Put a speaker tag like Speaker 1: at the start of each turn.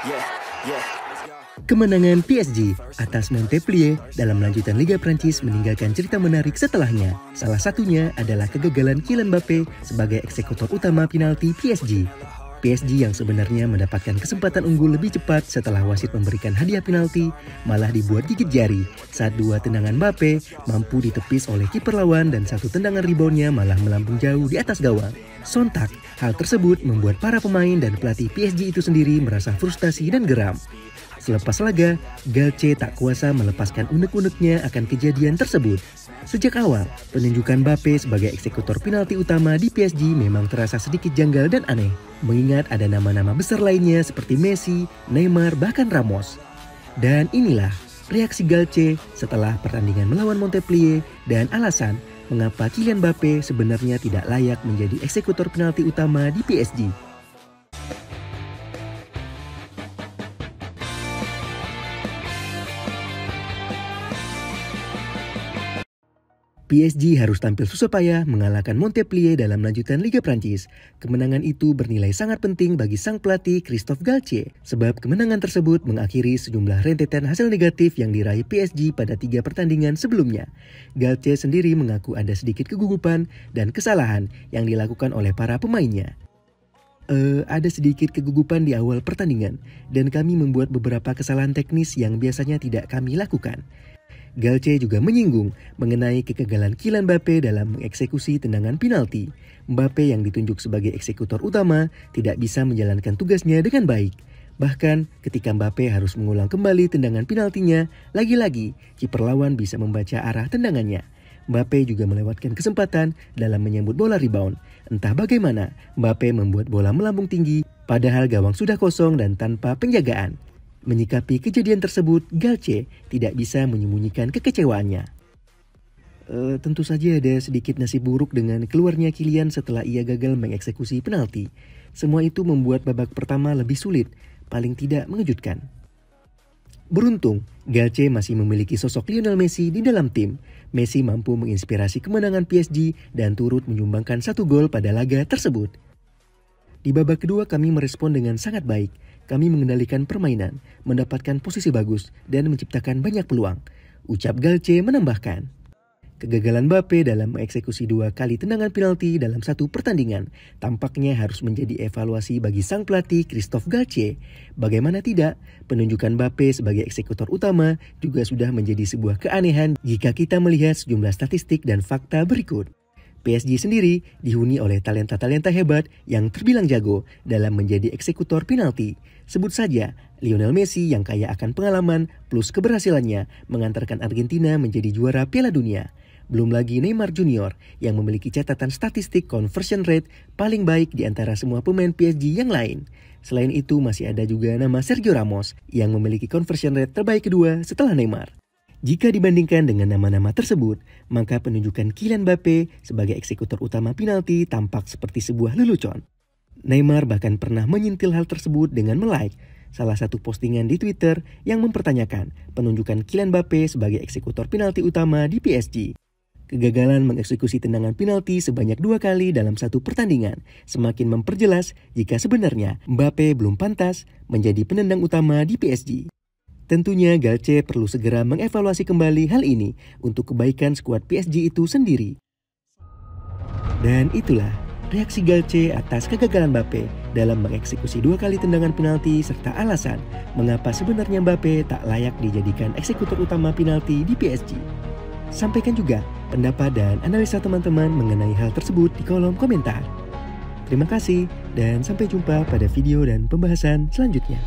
Speaker 1: Yeah, yeah.
Speaker 2: Kemenangan PSG atas Montpellier dalam lanjutan Liga Prancis meninggalkan cerita menarik setelahnya. Salah satunya adalah kegagalan Kylian Mbappe sebagai eksekutor utama penalti PSG. PSG yang sebenarnya mendapatkan kesempatan unggul lebih cepat setelah wasit memberikan hadiah penalti malah dibuat gigit jari saat dua tendangan Mbappe mampu ditepis oleh kiper lawan dan satu tendangan reboundnya malah melambung jauh di atas gawang. Sontak, hal tersebut membuat para pemain dan pelatih PSG itu sendiri merasa frustasi dan geram. Selepas laga, Galtier tak kuasa melepaskan unek-uneknya akan kejadian tersebut. Sejak awal, penunjukan Mbappe sebagai eksekutor penalti utama di PSG memang terasa sedikit janggal dan aneh, mengingat ada nama-nama besar lainnya seperti Messi, Neymar, bahkan Ramos. Dan inilah reaksi Galtier setelah pertandingan melawan Montpellier dan alasan mengapa Kylian Mbappe sebenarnya tidak layak menjadi eksekutor penalti utama di PSG. PSG harus tampil susah payah mengalahkan Montpellier dalam lanjutan Liga Prancis. Kemenangan itu bernilai sangat penting bagi sang pelatih Christophe Galtier, sebab kemenangan tersebut mengakhiri sejumlah rentetan hasil negatif yang diraih PSG pada 3 pertandingan sebelumnya. Galtier sendiri mengaku ada sedikit kegugupan dan kesalahan yang dilakukan oleh para pemainnya. Ada sedikit kegugupan di awal pertandingan dan kami membuat beberapa kesalahan teknis yang biasanya tidak kami lakukan. Galtier juga menyinggung mengenai kegagalan Kylian Mbappe dalam mengeksekusi tendangan penalti. Mbappe yang ditunjuk sebagai eksekutor utama tidak bisa menjalankan tugasnya dengan baik. Bahkan ketika Mbappe harus mengulang kembali tendangan penaltinya, lagi-lagi kiper lawan bisa membaca arah tendangannya. Mbappe juga melewatkan kesempatan dalam menyambut bola rebound. Entah bagaimana, Mbappe membuat bola melambung tinggi padahal gawang sudah kosong dan tanpa penjagaan. Menyikapi kejadian tersebut, Galtier tidak bisa menyembunyikan kekecewaannya. Tentu saja ada sedikit nasib buruk dengan keluarnya Kylian setelah ia gagal mengeksekusi penalti. Semua itu membuat babak pertama lebih sulit, paling tidak mengejutkan. Beruntung, Galtier masih memiliki sosok Lionel Messi di dalam tim. Messi mampu menginspirasi kemenangan PSG dan turut menyumbangkan 1 gol pada laga tersebut. Di babak kedua kami merespon dengan sangat baik. Kami mengendalikan permainan, mendapatkan posisi bagus, dan menciptakan banyak peluang. Ucap Galtier menambahkan. Kegagalan Mbappe dalam mengeksekusi 2 kali tendangan penalti dalam 1 pertandingan tampaknya harus menjadi evaluasi bagi sang pelatih Christophe Galtier. Bagaimana tidak, penunjukan Mbappe sebagai eksekutor utama juga sudah menjadi sebuah keanehan jika kita melihat sejumlah statistik dan fakta berikut. PSG sendiri dihuni oleh talenta-talenta hebat yang terbilang jago dalam menjadi eksekutor penalti. Sebut saja Lionel Messi yang kaya akan pengalaman plus keberhasilannya mengantarkan Argentina menjadi juara Piala Dunia. Belum lagi Neymar Junior yang memiliki catatan statistik conversion rate paling baik di antara semua pemain PSG yang lain. Selain itu masih ada juga nama Sergio Ramos yang memiliki conversion rate terbaik kedua setelah Neymar. Jika dibandingkan dengan nama-nama tersebut, maka penunjukan Kylian Mbappe sebagai eksekutor utama penalti tampak seperti sebuah lelucon. Neymar bahkan pernah menyentil hal tersebut dengan melike salah satu postingan di Twitter yang mempertanyakan penunjukan Kylian Mbappe sebagai eksekutor penalti utama di PSG. Kegagalan mengeksekusi tendangan penalti sebanyak 2 kali dalam 1 pertandingan semakin memperjelas jika sebenarnya Mbappe belum pantas menjadi penendang utama di PSG. Tentunya Galtier perlu segera mengevaluasi kembali hal ini untuk kebaikan skuad PSG itu sendiri. Dan itulah reaksi Galtier atas kegagalan Mbappe dalam mengeksekusi 2 kali tendangan penalti serta alasan mengapa sebenarnya Mbappe tak layak dijadikan eksekutor utama penalti di PSG. Sampaikan juga pendapat dan analisa teman-teman mengenai hal tersebut di kolom komentar. Terima kasih dan sampai jumpa pada video dan pembahasan selanjutnya.